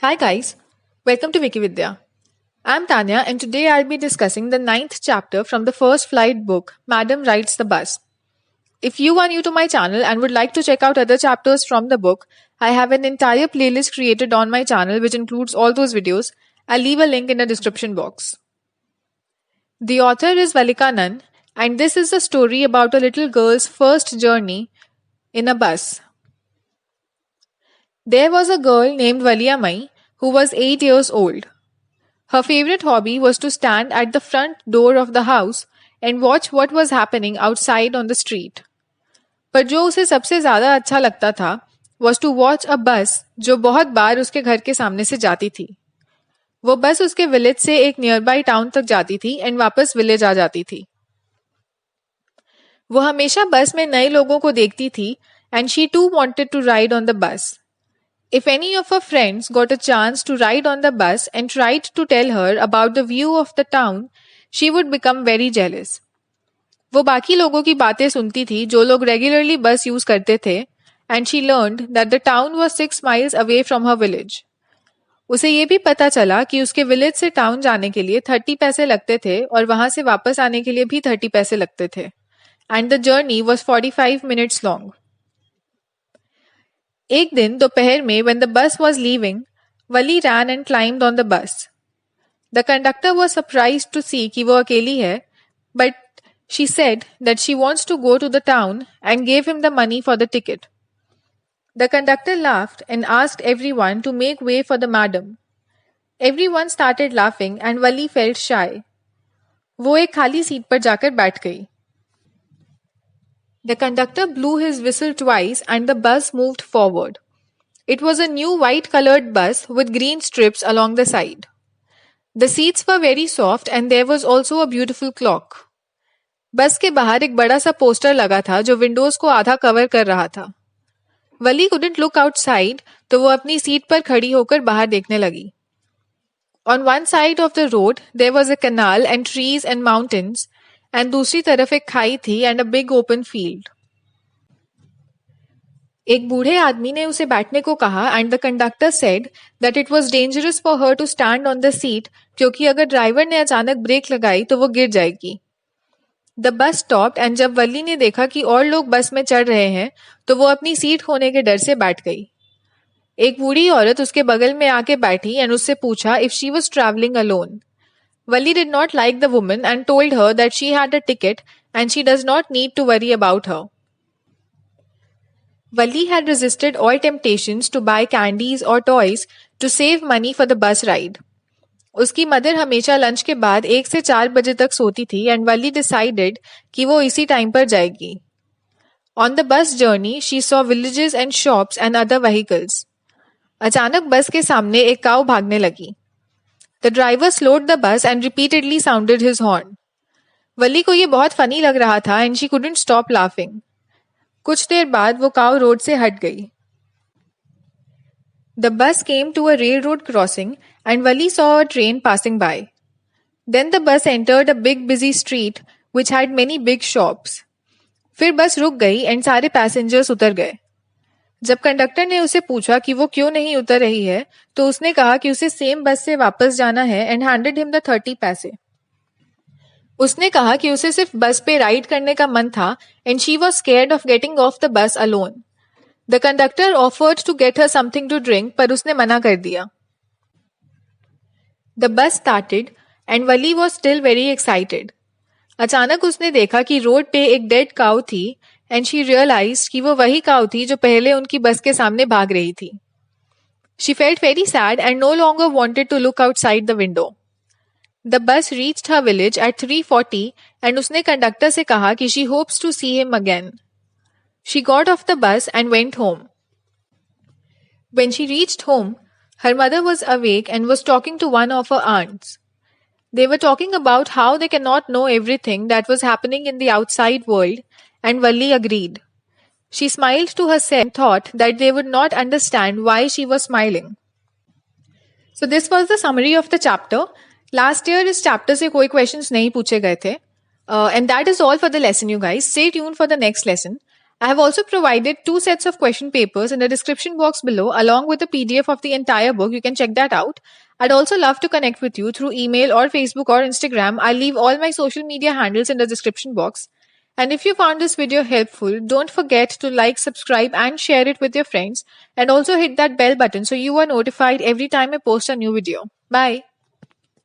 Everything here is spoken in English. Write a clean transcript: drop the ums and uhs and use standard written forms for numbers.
Hi guys, welcome to Wikividya. I'm Tanya and today I'll be discussing the ninth chapter from the First Flight book, Madam Rides the Bus. If you are new to my channel and would like to check out other chapters from the book, I have an entire playlist created on my channel which includes all those videos. I'll leave a link in the description box. The author is Valika Nan and this is a story about a little girl's first journey in a bus. There was a girl named Valia Mai who was 8 years old. Her favorite hobby was to stand at the front door of the house and watch what was happening outside on the street. पर जो उसे सबसे ज़्यादा अच्छा लगता था was to watch a bus जो बहुत बार उसके घर के सामने से जाती थी. वो बस उसके विलेज से एक नियरबाई टाउन तक जाती थी एंड वापस विलेज आ जाती थी. वो हमेशा बस में नए लोगों को देखती थी and she too wanted to ride on the bus. If any of her friends got a chance to ride on the bus and tried to tell her about the view of the town, she would become very jealous. वो बाकी लोगों की बातें सुनती थी जो लोग regularly बस यूज करते थे and she learned that the town was 6 miles away from her village. उसे ये भी पता चला कि उसके विलेज से टाउन जाने के लिए 30 पैसे लगते थे और वहां से वापस आने के लिए भी 30 पैसे लगते थे. And the journey was 45 minutes long. एक दिन दोपहर में when the bus was leaving, Vali ran and climbed on the bus. The conductor was surprised to see कि वो अकेली है, but she said that she wants to go to the town and gave him the money for the ticket. The conductor laughed and asked everyone to make way for the madam. Everyone started laughing and Vali felt shy. वो एक खाली seat पर जाकर बैठ गई. The conductor blew his whistle twice and the bus moved forward. It was a new white-colored bus with green strips along the side. The seats were very soft and there was also a beautiful clock. बस के बाहर एक बड़ा सा poster लगा था जो Windows को आधा कवर कर रहा था. वली couldn't look outside, तो वो अपनी सीट पर खड़ी होकर बाहर देखने लगी. On one side of the road there was a canal and trees and mountains. And दूसरी तरफ एक खाई थी and a big open field. एक बूढ़े आदमी ने उसे बैठने को कहा and the conductor said that it was dangerous for her to stand on the seat क्योंकि अगर ड्राइवर ने अचानक ब्रेक लगाई तो वो गिर जाएगी. द बस स्टॉप्ड एंड जब वली ने देखा कि और लोग बस में चढ़ रहे हैं तो वो अपनी सीट खोने के डर से बैठ गई. एक बूढ़ी औरत उसके बगल में आके बैठी एंड उससे पूछा if she was travelling alone. Vali did not like the woman and told her that she had a ticket and she does not need to worry about her. Vali had resisted all temptations to buy candies or toys to save money for the bus ride. उसकी mother हमेशा lunch के बाद 1 से 4 बजे तक सोती थी and Wali decided कि वो इसी टाइम पर जाएगी. On the bus journey, she saw villages and shops and other vehicles. अचानक बस के सामने एक काऊ भागने लगी. The driver slowed the bus and repeatedly sounded his horn. वली को ये बहुत फनी लग रहा था and she couldn't stop laughing. कुछ देर बाद वो काऊ रोड से हट गई. The bus came to a railroad crossing and Vali saw a train passing by. Then the bus entered a big busy street which had many big shops. फिर बस रुक गई and सारे पैसेंजर्स उतर गए. जब कंडक्टर ने उसे पूछा कि वो क्यों नहीं उतर रही है तो उसने कहा कि उसे सेम बस से वापस जाना है एंड हैंडेड हिम द 30 पैसे. उसने कहा कि उसे सिर्फ बस पे राइड करने का मन था and she was scared of getting off the bus alone. The conductor offered to get her something to drink पर उसने मना कर दिया. The bus started and Valli was still very excited. अचानक उसने देखा कि रोड पे एक डेड काऊ थी एंड शी रियलाइज्ड कि वो वही काऊ थी जो पहले उनकी बस के सामने भाग रही थी. She felt very sad and no longer wanted to look outside the window. The bus reached her village at 3:40 and उसने कंडक्टर से कहा कि she hopes to see him again. She got off the bus and went home. When she reached home, her mother was awake and was talking to one of her aunts. They were talking about how they cannot know everything that was happening in the outside world, and Valli agreed. She smiled to herself and thought that they would not understand why she was smiling. So this was the summary of the chapter. Last year इस chapter से कोई questions नहीं पूछे गए थे. And that is all for the lesson, you guys. Stay tuned for the next lesson. I have also provided 2 sets of question papers in the description box below along with a PDF of the entire book. You can check that out. I'd also love to connect with you through email or Facebook or Instagram. I'll leave all my social media handles in the description box. And if you found this video helpful, don't forget to like, subscribe and share it with your friends, and also hit that bell button so you are notified every time I post a new video. Bye.